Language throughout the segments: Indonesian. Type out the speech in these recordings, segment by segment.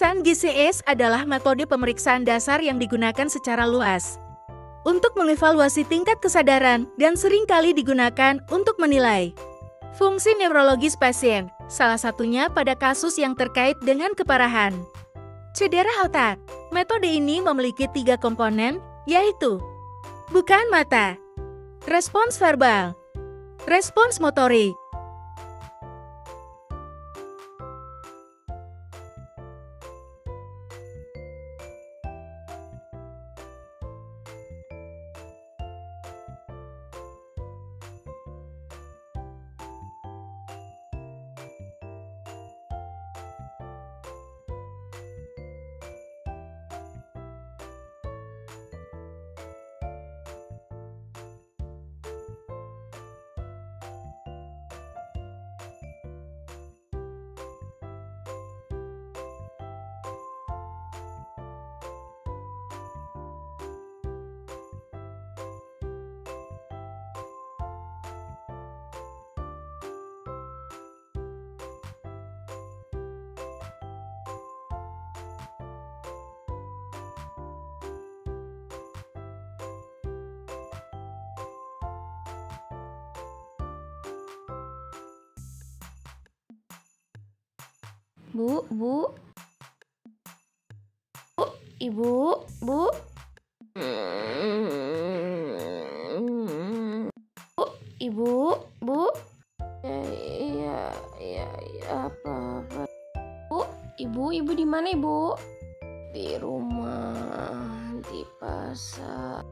Pemeriksaan GCS adalah metode pemeriksaan dasar yang digunakan secara luas untuk mengevaluasi tingkat kesadaran dan seringkali digunakan untuk menilai fungsi neurologis pasien, salah satunya pada kasus yang terkait dengan keparahan cedera otak. Metode ini memiliki 3 komponen, yaitu bukaan mata, respons verbal, respons motorik. Bu, Ibu, Bu. Bu, Ibu, Bu. Iya, apa. Bu, Ibu di mana, Ibu? Di rumah, di pasar.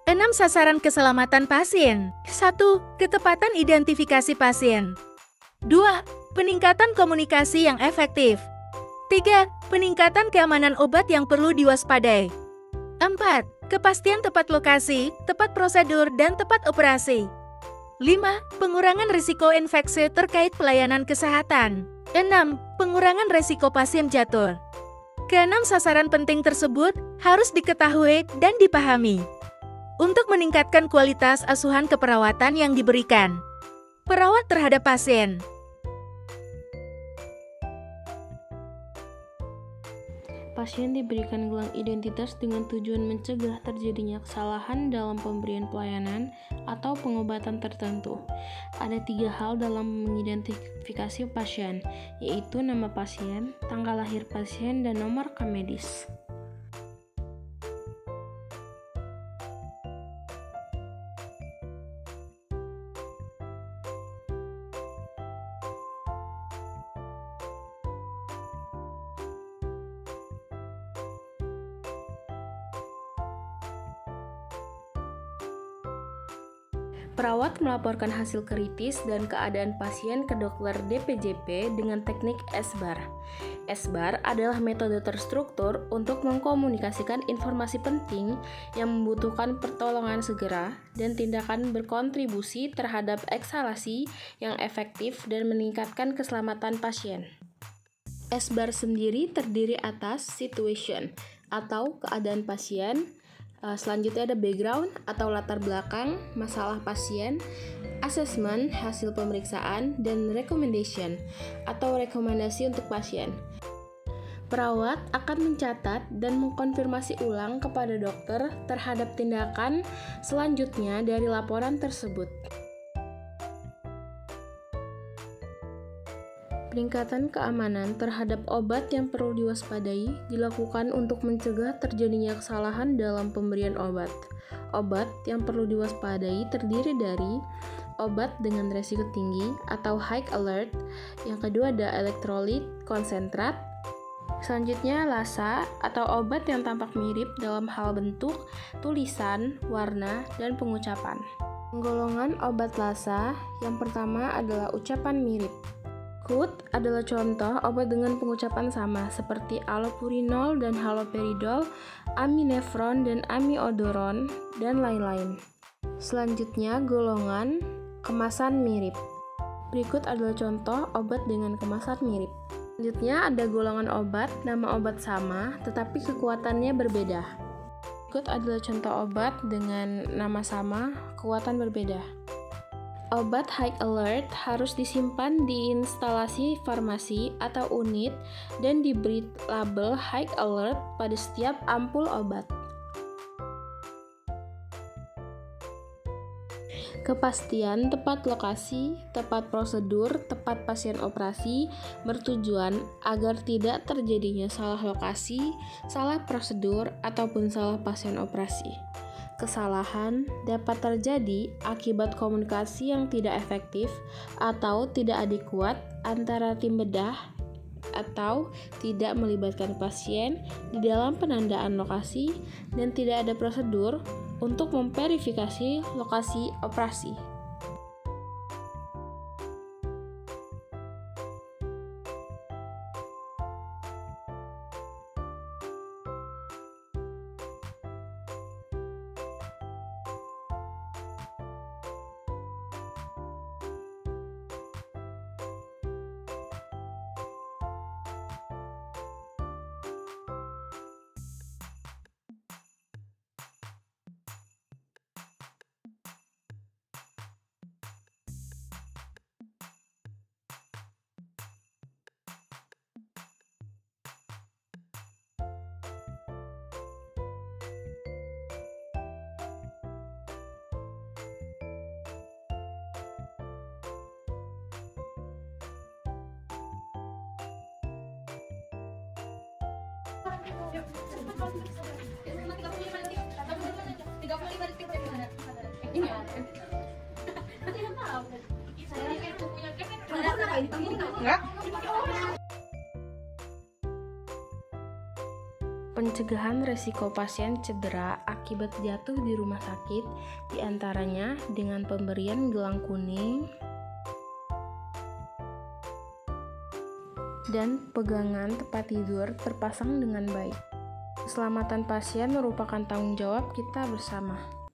Enam sasaran keselamatan pasien. 1. Ketepatan identifikasi pasien. 2. Peningkatan komunikasi yang efektif. 3. Peningkatan keamanan obat yang perlu diwaspadai. 4. Kepastian tepat lokasi, tepat prosedur, dan tepat operasi. 5. Pengurangan risiko infeksi terkait pelayanan kesehatan. 6. Pengurangan risiko pasien jatuh. Keenam sasaran penting tersebut harus diketahui dan dipahami untuk meningkatkan kualitas asuhan keperawatan yang diberikan perawat terhadap pasien. Pasien diberikan gelang identitas dengan tujuan mencegah terjadinya kesalahan dalam pemberian pelayanan atau pengobatan tertentu. Ada 3 hal dalam mengidentifikasi pasien, yaitu nama pasien, tanggal lahir pasien, dan nomor rekam medis. Perawat melaporkan hasil kritis dan keadaan pasien ke dokter DPJP dengan teknik SBAR. SBAR adalah metode terstruktur untuk mengkomunikasikan informasi penting yang membutuhkan pertolongan segera dan tindakan berkontribusi terhadap eksalasi yang efektif dan meningkatkan keselamatan pasien. SBAR sendiri terdiri atas situation atau keadaan pasien, selanjutnya ada background atau latar belakang masalah pasien, assessment hasil pemeriksaan, dan recommendation atau rekomendasi untuk pasien. Perawat akan mencatat dan mengkonfirmasi ulang kepada dokter terhadap tindakan selanjutnya dari laporan tersebut. Peningkatan keamanan terhadap obat yang perlu diwaspadai dilakukan untuk mencegah terjadinya kesalahan dalam pemberian obat. Obat yang perlu diwaspadai terdiri dari obat dengan resiko tinggi atau high alert, yang kedua ada elektrolit, konsentrat, Selanjutnya, LASA atau obat yang tampak mirip dalam hal bentuk, tulisan, warna, dan pengucapan. Golongan obat LASA yang pertama adalah ucapan mirip. KUT adalah contoh obat dengan pengucapan sama seperti allopurinol dan haloperidol, aminefron dan amiodaron, dan lain-lain. Selanjutnya, golongan kemasan mirip. Berikut adalah contoh obat dengan kemasan mirip. Selanjutnya ada golongan obat, nama obat sama, tetapi kekuatannya berbeda. Berikut adalah contoh obat dengan nama sama, kekuatan berbeda. Obat High Alert harus disimpan di instalasi farmasi atau unit dan diberi label High Alert pada setiap ampul obat. Kepastian tepat lokasi, tepat prosedur, tepat pasien operasi bertujuan agar tidak terjadinya salah lokasi, salah prosedur, ataupun salah pasien operasi. Kesalahan dapat terjadi akibat komunikasi yang tidak efektif atau tidak adekuat antara tim bedah atau tidak melibatkan pasien di dalam penandaan lokasi dan tidak ada prosedur untuk memverifikasi lokasi operasi. Pencegahan resiko pasien cedera akibat jatuh di rumah sakit diantaranya dengan pemberian gelang kuning dan pegangan tempat tidur terpasang dengan baik. Keselamatan pasien merupakan tanggung jawab kita bersama.